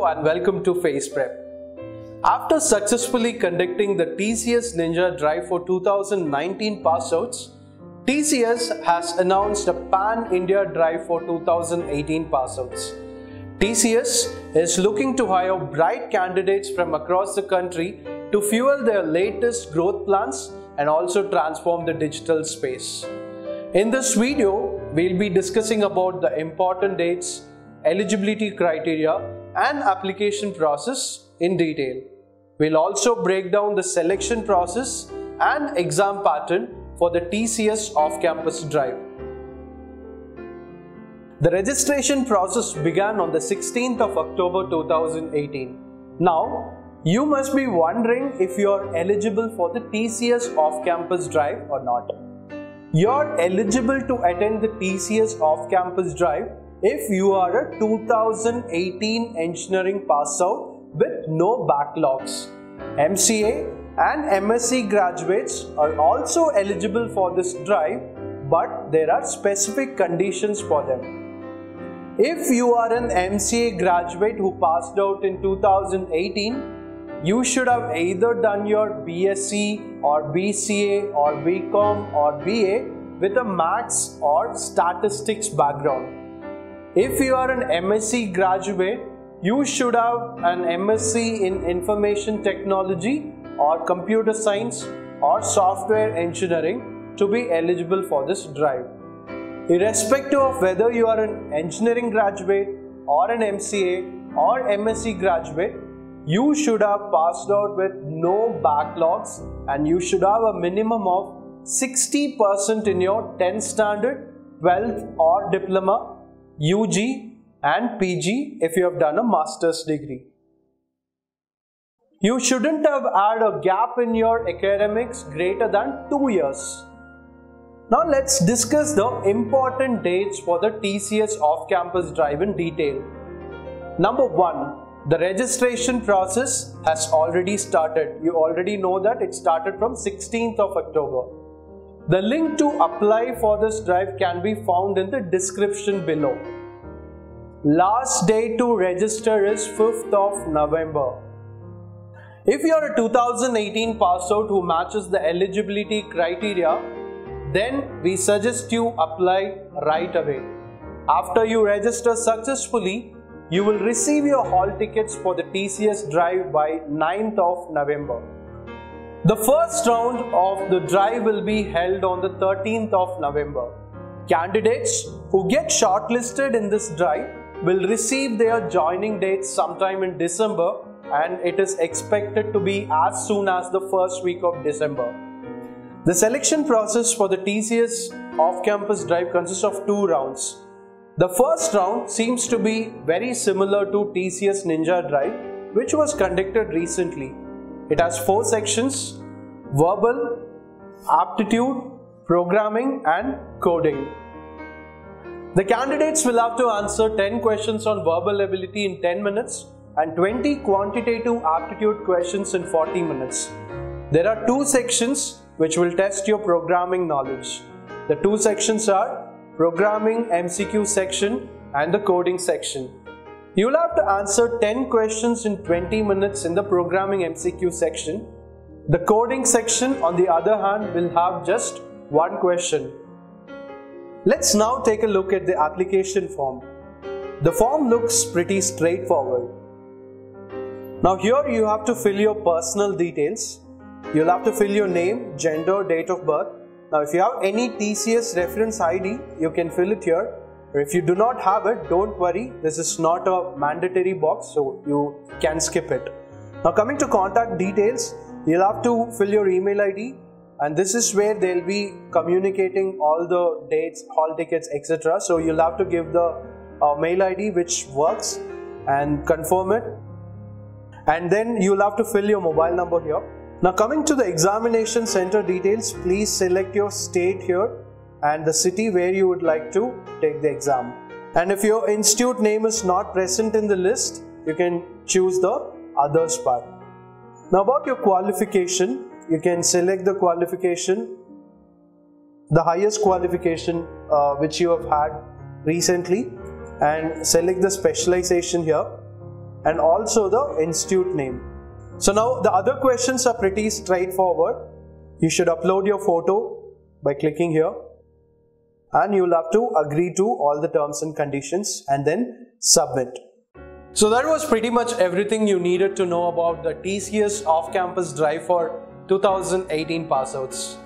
and welcome to Face Prep. After successfully conducting the TCS Ninja Drive for 2019 passouts, TCS has announced a Pan-India Drive for 2018 passouts. TCS is looking to hire bright candidates from across the country to fuel their latest growth plans and also transform the digital space. In this video, we'll be discussing about the important dates, eligibility criteria and application process in detail. We'll also break down the selection process and exam pattern for the TCS off-campus drive. The registration process began on the 16th of October 2018. Now, you must be wondering if you are eligible for the TCS off-campus drive or not. You are eligible to attend the TCS off-campus drive if you are a 2018 engineering passout with no backlogs. MCA and MSc graduates are also eligible for this drive, but there are specific conditions for them. If you are an MCA graduate who passed out in 2018, you should have either done your BSc or BCA or BCom or BA with a maths or statistics background. If you are an MSc graduate, you should have an MSc in Information Technology or Computer Science or Software Engineering to be eligible for this drive. Irrespective of whether you are an engineering graduate or an MCA or MSc graduate, you should have passed out with no backlogs and you should have a minimum of 60% in your 10th standard, 12th or diploma, UG and PG if you have done a master's degree. You shouldn't have had a gap in your academics greater than 2 years. Now let's discuss the important dates for the TCS off-campus drive in detail. Number 1. The registration process has already started. You already know that it started from 16th of October. The link to apply for this drive can be found in the description below. Last day to register is 5th of November. If you are a 2018 passout who matches the eligibility criteria, then we suggest you apply right away. After you register successfully, you will receive your hall tickets for the TCS drive by 9th of November. The first round of the drive will be held on the 13th of November. Candidates who get shortlisted in this drive will receive their joining dates sometime in December, and it is expected to be as soon as the first week of December. The selection process for the TCS off-campus drive consists of 2 rounds. The first round seems to be very similar to TCS Ninja Drive, which was conducted recently. It has 4 sections: verbal, aptitude, programming and coding. The candidates will have to answer 10 questions on verbal ability in 10 minutes and 20 quantitative aptitude questions in 40 minutes. There are 2 sections which will test your programming knowledge. The 2 sections are Programming MCQ section and the Coding section. You will have to answer 10 questions in 20 minutes in the Programming MCQ section. The Coding section, on the other hand, will have just 1 question. Let's now take a look at the application form. The form looks pretty straightforward. Now here you have to fill your personal details. You'll have to fill your name, gender, date of birth. Now if you have any TCS reference ID, you can fill it here. Or if you do not have it, don't worry, this is not a mandatory box, so you can skip it. Now coming to contact details, you'll have to fill your email ID, and this is where they'll be communicating all the dates, hall tickets, etc. So you'll have to give the mail ID which works and confirm it. And then you'll have to fill your mobile number here. Now coming to the examination center details, please select your state here and the city where you would like to take the exam. And if your institute name is not present in the list, you can choose the others part. Now about your qualification, you can select the qualification, the highest qualification which you have had recently, and select the specialization here. and also the institute name. So now the other questions are pretty straightforward. You should upload your photo by clicking here, and you'll have to agree to all the terms and conditions and then submit. So that was pretty much everything you needed to know about the TCS off-campus drive for 2018 passouts.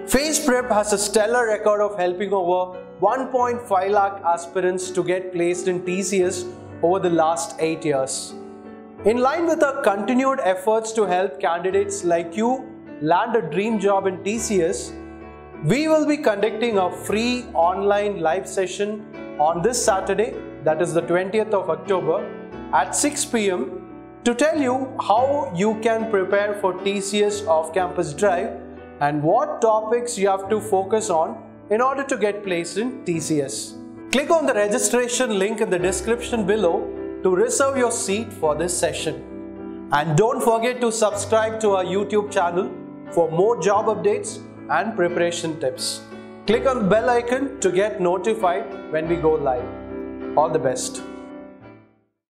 Phase Prep has a stellar record of helping over 1.5 lakh aspirants to get placed in TCS over the last 8 years. In line with our continued efforts to help candidates like you land a dream job in TCS, we will be conducting a free online live session on this Saturday, that is the 20th of October at 6 p.m. to tell you how you can prepare for TCS off-campus drive and what topics you have to focus on in order to get placed in TCS. Click on the registration link in the description below to reserve your seat for this session. And don't forget to subscribe to our YouTube channel for more job updates and preparation tips. Click on the bell icon to get notified when we go live. All the best.